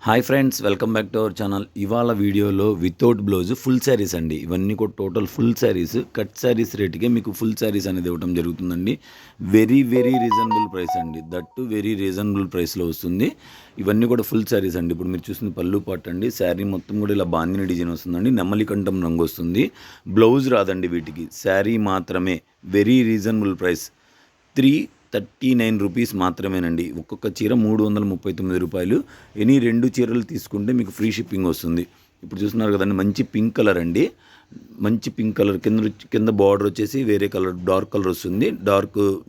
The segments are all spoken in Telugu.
Hi friends, welcome back to our channel. ఇవాళ వీడియోలో వితౌట్ బ్లౌజ్ ఫుల్ శారీస్ అండి. ఇవన్నీ కూడా total full saris, cut saris రేటుకే మీకు ఫుల్ శారీస్ అనేది ఇవ్వడం జరుగుతుందండి. వెరీ రీజనబుల్ ప్రైస్ అండి. దట్టు వెరీ రీజనబుల్ ప్రైస్లో వస్తుంది. ఇవన్నీ కూడా ఫుల్ శారీస్ అండి. ఇప్పుడు మీరు చూసిన పళ్ళు పాటు అండి. శారీ మొత్తం కూడా ఇలా బాందిని డిజైన్ వస్తుందండి. నెమలి కంఠం రంగు వస్తుంది. బ్లౌజ్ రాదండి వీటికి, శారీ మాత్రమే. వెరీ రీజనబుల్ ప్రైస్ 339 రూపీస్ మాత్రమేనండి. ఒక్కొక్క చీర 339 రూపాయలు. ఎనీ 2 చీరలు తీసుకుంటే మీకు ఫ్రీ షిప్పింగ్ వస్తుంది. ఇప్పుడు చూస్తున్నారు కదండి, మంచి పింక్ కలర్ అండి. మంచి పింక్ కలర్ కింద బార్డర్ వచ్చేసి వేరే కలర్ డార్క్ కలర్ వస్తుంది.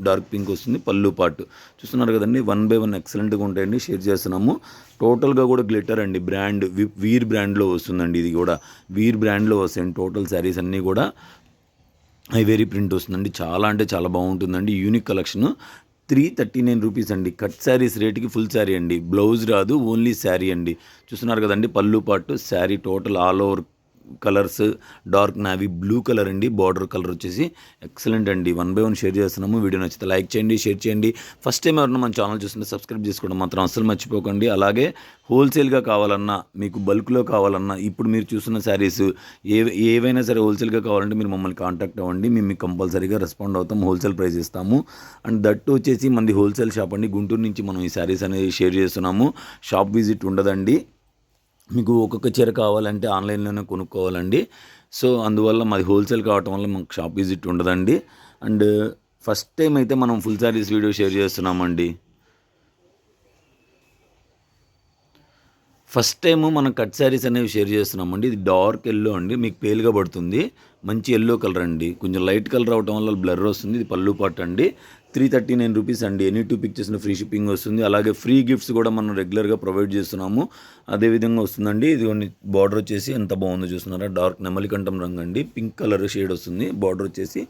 డార్క్ పింక్ వస్తుంది. పళ్ళు పాటు చూస్తున్నారు కదండి. 1 బై 1 ఎక్సలెంట్గా ఉంటాయండి. షేర్ చేస్తున్నాము. టోటల్గా కూడా గ్లిటర్ అండి. బ్రాండ్ వీర్ బ్రాండ్లో వస్తుందండి. ఇది కూడా వీర్ బ్రాండ్లో వస్తాయండి. టోటల్ శారీస్ అన్నీ కూడా వెరీ ప్రింట్ వస్తుందండి. చాలా అంటే చాలా బాగుంటుందండి. Unique collection. 339 రూపీస్ అండి. కట్ శారీస్ రేటుకి ఫుల్ శారీ అండి. బ్లౌజ్ రాదు, ఓన్లీ శారీ అండి. చూస్తున్నారు కదండి, పళ్ళు పాటు sari total all over colours. Dark navy blue colour అండి. బార్డర్ కలర్ వచ్చేసి ఎక్సలెంట్ అండి. 1 బై 1 షేర్ చేస్తున్నాము. వీడియో నచ్చితే లైక్ చేయండి, షేర్ చేయండి. ఫస్ట్ టైం ఎవరన్నా మన ఛానల్ చూస్తుంటే సబ్స్క్రైబ్ చేసుకోవడం మాత్రం అస్సలు మర్చిపోకండి. అలాగే హోల్సేల్గా కావాలన్నా, మీకు బల్క్లో కావాలన్నా, ఇప్పుడు మీరు చూస్తున్న శారీస్ ఏవైనా సరే హోల్సేల్గా కావాలంటే మీరు మమ్మల్ని కాంటాక్ట్ అవ్వండి. మేము మీకు కంపల్సరీగా రెస్పాండ్ అవుతాం. హోల్సేల్ ప్రైస్ ఇస్తాము. అండ్ దట్టు వచ్చేసి మనది హోల్సేల్ షాప్ అండి. గుంటూరు నుంచి మనం ఈ శారీస్ అనేది షేర్ చేస్తున్నాము. షాప్ విజిట్ ఉండదండి. మీకు ఒక్కొక్క చీర కావాలంటే ఆన్లైన్లోనే కొనుక్కోవాలండి. సో అందువల్ల మాది హోల్సేల్ కావటం వల్ల మాకు షాప్ విజిట్ ఉండదండి. అండ్ ఫస్ట్ టైం అయితే మనం ఫుల్ శారీస్ వీడియో షేర్ చేస్తున్నామండి. ఫస్ట్ టైము మనం కట్ శారీస్ అనేవి షేర్ చేస్తున్నామండి. ఇది డార్క్ ఎల్లో అండి. మీకు పేలుగా పడుతుంది. మంచి ఎల్లో కలర్ అండి. కొంచెం లైట్ కలర్ అవడం వల్ల బ్లర్ వస్తుంది. ఇది పళ్ళు పాటు అండి. 339 రూపీస్ అండి. ఎనీ 2 పిక్చర్స్ని ఫ్రీ షిప్పింగ్ వస్తుంది. అలాగే ఫ్రీ గిఫ్ట్స్ కూడా మనం రెగ్యులర్గా ప్రొవైడ్ చేస్తున్నాము. అదేవిధంగా వస్తుందండి. ఇది బార్డర్ వచ్చేసి ఎంత బాగుందో చూస్తున్నారా. డార్క్ నెమలికంఠం రంగు అండి. పింక్ కలర్ షేడ్ వస్తుంది బార్డర్ వచ్చేసి.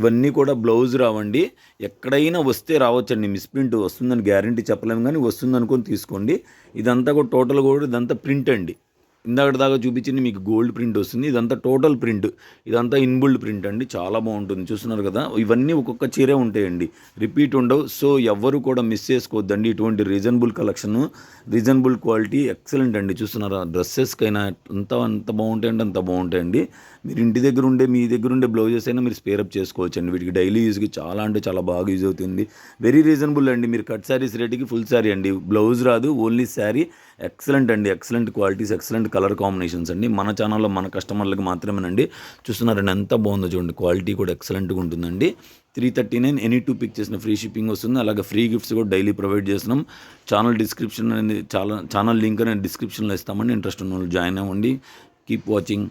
ఇవన్నీ కూడా బ్లౌజ్ రావండి. ఎక్కడైనా వస్తే రావచ్చండి. మిస్ప్రింట్ వస్తుందని గ్యారంటీ చెప్పలేము, కానీ వస్తుంది అనుకొని తీసుకోండి. ఇదంతా కూడా టోటల్ కూడా ఇదంతా ప్రింట్ అండి. ఇందాక దాకా చూపించింది మీకు గోల్డ్ ప్రింట్ వస్తుంది. ఇదంతా టోటల్ ప్రింట్. ఇదంతా ఇన్బుల్డ్ ప్రింట్ అండి. చాలా బాగుంటుంది. చూస్తున్నారు కదా, ఇవన్నీ ఒక్కొక్క చీరే ఉంటాయండి, రిపీట్ ఉండవు. సో ఎవ్వరు కూడా మిస్ చేసుకోవద్దండి. ఇటువంటి reasonable collection, reasonable quality excellent అండి. చూస్తున్నారా, డ్రెస్సెస్కైనా అంత బాగుంటాయండి, అంత బాగుంటాయండి. మీరు ఇంటి దగ్గర ఉండే, మీ దగ్గర ఉండే బ్లౌజెస్ అయినా మీరు స్పేరప్ చేసుకోవచ్చండి. వీటికి డైలీ యూజ్కి చాలా అంటే చాలా బాగా యూజ్ అవుతుంది. వెరీ రీజనబుల్ అండి. మీరు కట్ శారీస్ రేటుకి ఫుల్ శారీ అండి. బ్లౌజ్ రాదు, ఓన్లీ శారీ. ఎక్సలెంట్ అండి. Excellent qualities, excellent colour combinations అండి. మన ఛానల్లో మన కస్టమర్లకు మాత్రమేనండి. చూస్తున్నారండి ఎంత బాగుందో చూడండి. క్వాలిటీ కూడా ఎక్సలెంట్గా ఉంటుందండి. 339 ఎనీ 2 పిక్చర్స్ని ఫ్రీ షిప్పింగ్ వస్తుంది. అలాగే ఫ్రీ గిఫ్ట్స్ కూడా డైలీ ప్రొవైడ్ చేస్తున్నాం. ఛానల్ డిస్క్రిప్షన్ అనేది ఛానల్ లింక్ అనేది డిస్క్రిప్షన్లో ఇస్తామండి. ఇంట్రెస్ట్ ఉన్న వాళ్ళు జాయిన్ అవ్వండి. Keep watching.